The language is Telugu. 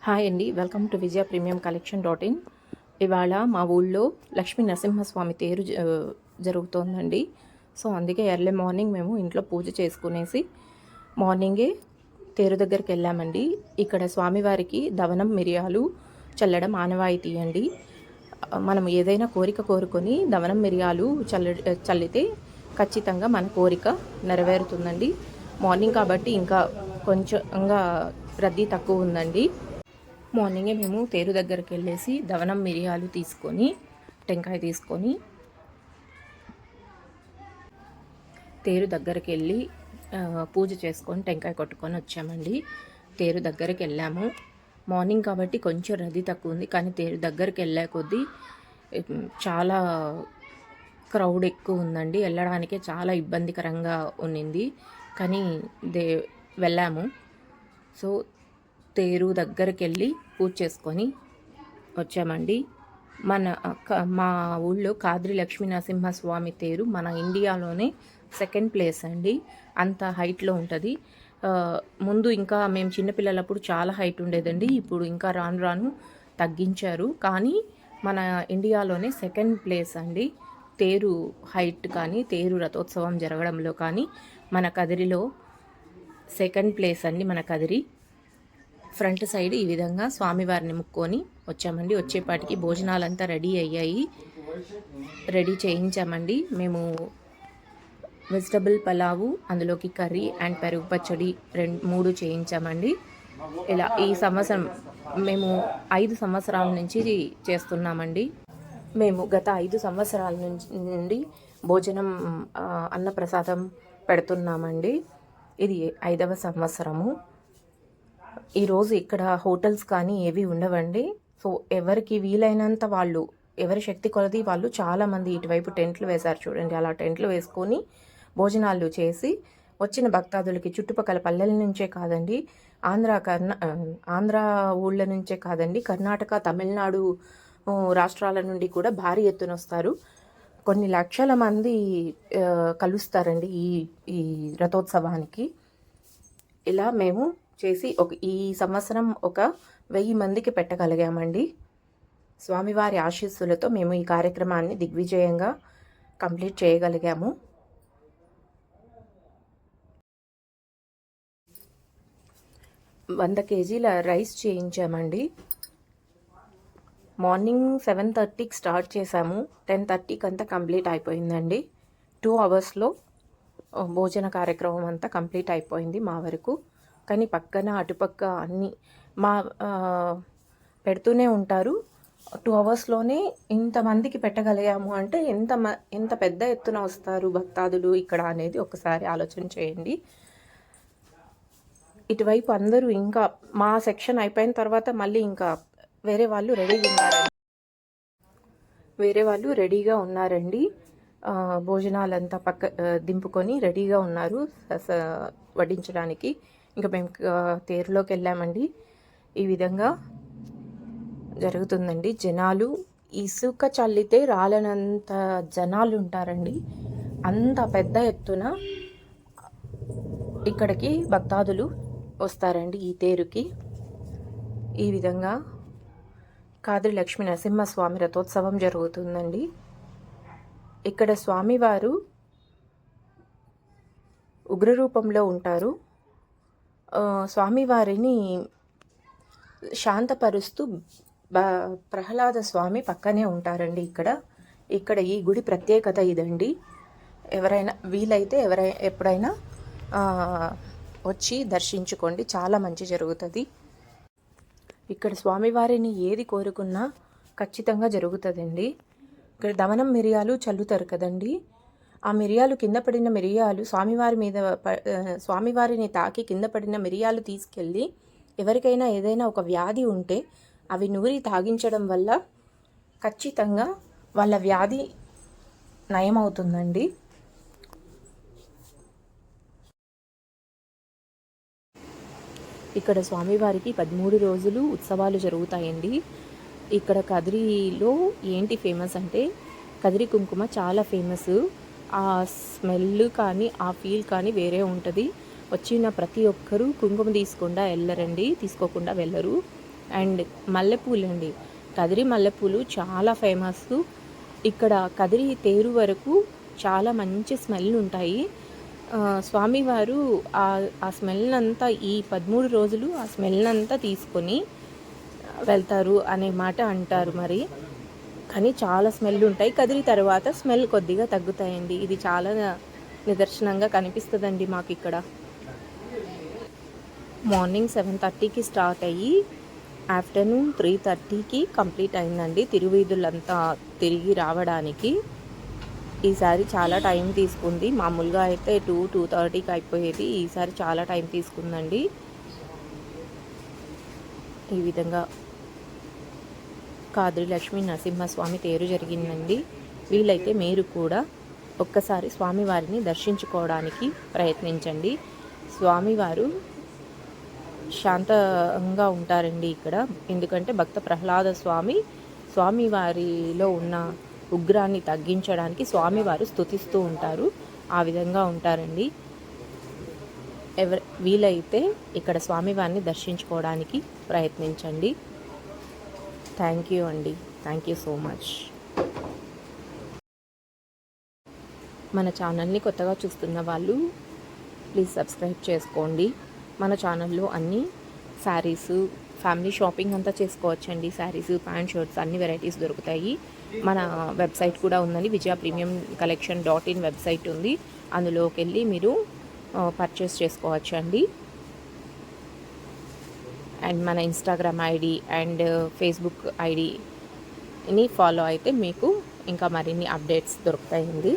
హాయ్ అండి, welcome to Vijaya premium collection .in. ఇవాళ మా ఊళ్ళో లక్ష్మీ నరసింహస్వామి తేరు జరుగుతోందండి. సో అందుకే ఎర్లీ మార్నింగ్ మేము ఇంట్లో పూజ చేసుకునేసి మార్నింగే తేరు దగ్గరికి వెళ్ళామండి. ఇక్కడ స్వామివారికి దవనం మిరియాలు చల్లడం ఆనవాయితీ అండి. మనం ఏదైనా కోరిక కోరుకొని దవనం మిరియాలు చల్లితే ఖచ్చితంగా మన కోరిక నెరవేరుతుందండి. మార్నింగ్ కాబట్టి ఇంకా కొంచెంగా రద్దీ తక్కువ ఉందండి. మార్నింగే మేము తేరు దగ్గరికి వెళ్ళేసి దవనం మిరియాలు తీసుకొని టెంకాయ తీసుకొని తేరు దగ్గరికి వెళ్ళి పూజ చేసుకొని టెంకాయ కొట్టుకొని వచ్చామండి. తేరు దగ్గరికి వెళ్ళాము. మార్నింగ్ కాబట్టి కొంచెం రద్దీ తక్కువ ఉంది, కానీ తేరు దగ్గరికి వెళ్ళే కొద్దీ చాలా క్రౌడ్ ఎక్కువ ఉందండి. వెళ్ళడానికే చాలా ఇబ్బందికరంగా ఉన్నింది, కానీ వెళ్ళాము. సో తేరు దగ్గరికి వెళ్ళి పూజ చేసుకొని వచ్చామండి. మా ఊళ్ళో కాద్రి లక్ష్మీ నరసింహస్వామి తేరు మన ఇండియాలోనే సెకండ్ ప్లేస్ అండి. అంత హైట్లో ఉంటుంది. ముందు ఇంకా మేము చిన్నపిల్లలప్పుడు చాలా హైట్ ఉండేదండి. ఇప్పుడు ఇంకా రాను రాను తగ్గించారు, కానీ మన ఇండియాలోనే సెకండ్ ప్లేస్ అండి తేరు హైట్ కానీ తేరు రథోత్సవం జరగడంలో కానీ మన కదిరిలో సెకండ్ ప్లేస్ అండి. మన కదిరి ఫ్రంట్ సైడ్ ఈ విధంగా స్వామివారిని ముక్కొని వచ్చామండి. వచ్చేపాటికి భోజనాలంతా రెడీ అయ్యాయి, రెడీ చేయించామండి. మేము వెజిటబుల్ పలావు, అందులోకి కర్రీ అండ్ పెరుగు పచ్చడి 3 చేయించామండి. ఇలా ఈ సంవత్సరం మేము 5 సంవత్సరాల నుంచి చేస్తున్నామండి. మేము గత 5 సంవత్సరాల నుండి భోజనం అన్నప్రసాదం పెడుతున్నామండి. ఇది 5వ సంవత్సరము. ఈరోజు ఇక్కడ హోటల్స్ కానీ ఏవి ఉండవండి. సో ఎవరికి వీలైనంత వాళ్ళు, ఎవరి శక్తి కొలది వాళ్ళు చాలామంది ఇటువైపు టెంట్లు వేశారు చూడండి. అలా టెంట్లు వేసుకొని భోజనాలు చేసి వచ్చిన భక్తాదులకి చుట్టుపక్కల పల్లెల నుంచే కాదండి, ఆంధ్ర ఊళ్ళ నుంచే కాదండి, కర్ణాటక, తమిళనాడు రాష్ట్రాల నుండి కూడా భారీ ఎత్తున వస్తారు. కొన్ని లక్షల మంది కలుస్తారండి ఈ రథోత్సవానికి. ఇలా మేము చేసి ఈ సంవత్సరం 1000 మందికి పెట్టగలిగామండి. స్వామివారి ఆశీస్సులతో మేము ఈ కార్యక్రమాన్ని దిగ్విజయంగా కంప్లీట్ చేయగలిగాము. వంద కేజీల రైస్ చేయించామండి. మార్నింగ్ 7:30కి స్టార్ట్ చేసాము. 10:30కి అంతా కంప్లీట్ అయిపోయిందండి. 2 అవర్స్లో భోజన కార్యక్రమం అంతా కంప్లీట్ అయిపోయింది మా వరకు. కానీ పక్కన అటుపక్క అన్నీ పెడుతూనే ఉంటారు. 2 అవర్స్లోనే ఇంతమందికి పెట్టగలిగాము అంటే ఎంత పెద్ద ఎత్తున వస్తారు భక్తాదులు ఇక్కడ అనేది ఒకసారి ఆలోచన చేయండి. ఇటువైపు అందరూ ఇంకా మా సెక్షన్ అయిపోయిన తర్వాత మళ్ళీ ఇంకా వేరే వాళ్ళు రెడీగా ఉన్నారండి. భోజనాలంతా దింపుకొని రెడీగా ఉన్నారు వడ్డించడానికి. ఇంకా మేము తేరులోకి వెళ్ళామండి. ఈ విధంగా జరుగుతుందండి. జనాలు ఇసుక చల్లితే రాలనంత జనాలు ఉంటారండి. అంత పెద్ద ఎత్తున ఇక్కడికి భక్తాదులు వస్తారండి ఈ తేరుకి. ఈ విధంగా కాద్రి లక్ష్మీ నరసింహస్వామి రథోత్సవం జరుగుతుందండి. ఇక్కడ స్వామివారు ఉగ్రరూపంలో ఉంటారు. స్వామివారిని శాంతపరుస్తూ ప్రహ్లాద స్వామి పక్కనే ఉంటారండి. ఇక్కడ ఈ గుడి ప్రత్యేకత ఇదండి. ఎవరైనా వీలైతే ఎప్పుడైనా వచ్చి దర్శించుకోండి, చాలా మంచి జరుగుతుంది. ఇక్కడ స్వామివారిని ఏది కోరుకున్నా ఖచ్చితంగా జరుగుతుందండి. ఇక్కడ దవనం మిరియాలు చల్లుతారు కదండి. ఆ మిరియాలు కింద పడిన మిరియాలు స్వామివారిని తాకి కింద పడిన మిరియాలు తీసుకెళ్ళి ఎవరికైనా ఏదైనా ఒక వ్యాధి ఉంటే అవి నూరి తాగించడం వల్ల ఖచ్చితంగా వాళ్ళ వ్యాధి నయమవుతుందండి. ఇక్కడ స్వామివారికి 13 రోజులు ఉత్సవాలు జరుగుతాయండి. ఇక్కడ కదిరిలో ఏంటి ఫేమస్ అంటే కదిరి కుంకుమ చాలా ఫేమస్. ఆ స్మెల్ కానీ ఆ ఫీల్ కానీ వేరే ఉంటుంది. వచ్చిన ప్రతి ఒక్కరూ కుంకుమ తీసుకోకుండా వెళ్ళరు. అండ్ మల్లెపూలు అండి, కదిరి మల్లెపూలు చాలా ఫేమస్. ఇక్కడ కదిరి తేరు వరకు చాలా మంచి స్మెల్ ఉంటాయి. స్వామివారు ఆ స్మెల్ అంతా ఈ 13 రోజులు ఆ స్మెల్ అంతా తీసుకొని వెళ్తారు అనే మాట అంటారు మరి. కానీ చాలా స్మెల్ ఉంటాయి. కదిరి తర్వాత స్మెల్ కొద్దిగా తగ్గుతాయండి. ఇది చాలా నిదర్శనంగా కనిపిస్తుందండి మాకు ఇక్కడ. మార్నింగ్ 7:30కి స్టార్ట్ అయ్యి ఆఫ్టర్నూన్ 3:30కి కంప్లీట్ అయిందండి తిరువీధులంతా తిరిగి రావడానికి. ఈసారి చాలా టైం తీసుకుంది. మామూలుగా అయితే 2:30కి అయిపోయేది. ఈసారి చాలా టైం తీసుకుందండి. ఈ విధంగా కాద్రి లక్ష్మీ నరసింహస్వామి తేరు జరిగిందండి. వీలైతే మీరు కూడా ఒక్కసారి స్వామివారిని దర్శించుకోవడానికి ప్రయత్నించండి. స్వామివారు శాంతంగా ఉంటారండి ఇక్కడ. ఎందుకంటే భక్త ప్రహ్లాద స్వామివారిలో ఉన్న ఉగ్రాన్ని తగ్గించడానికి స్వామివారు స్తుతిస్తూ ఉంటారు. ఆ విధంగా ఉంటారండి. వీలైతే ఇక్కడ స్వామివారిని దర్శించుకోవడానికి ప్రయత్నించండి. థ్యాంక్ యూ అండి. Thank you so much. మన ఛానల్ని కొత్తగా చూస్తున్న వాళ్ళు ప్లీజ్ సబ్స్క్రైబ్ చేసుకోండి. మన ఛానల్లో అన్ని శారీస్, ఫ్యామిలీ షాపింగ్ అంతా చేసుకోవచ్చండి. శారీస్, ప్యాంట్, షర్ట్స్ అన్ని వెరైటీస్ దొరుకుతాయి. మన వెబ్సైట్ కూడా ఉందండి, విజయ ప్రీమియం కలెక్షన్ .in వెబ్సైట్ ఉంది. అందులోకి వెళ్ళి మీరు పర్చేస్ చేసుకోవచ్చు అండి. అండ్ మన ఇన్స్టాగ్రామ్ ఐడి అండ్ ఫేస్బుక్ ఐడిని ఫాలో అయితే మీకు ఇంకా మరిన్ని అప్డేట్స్ దొరుకుతాయండి.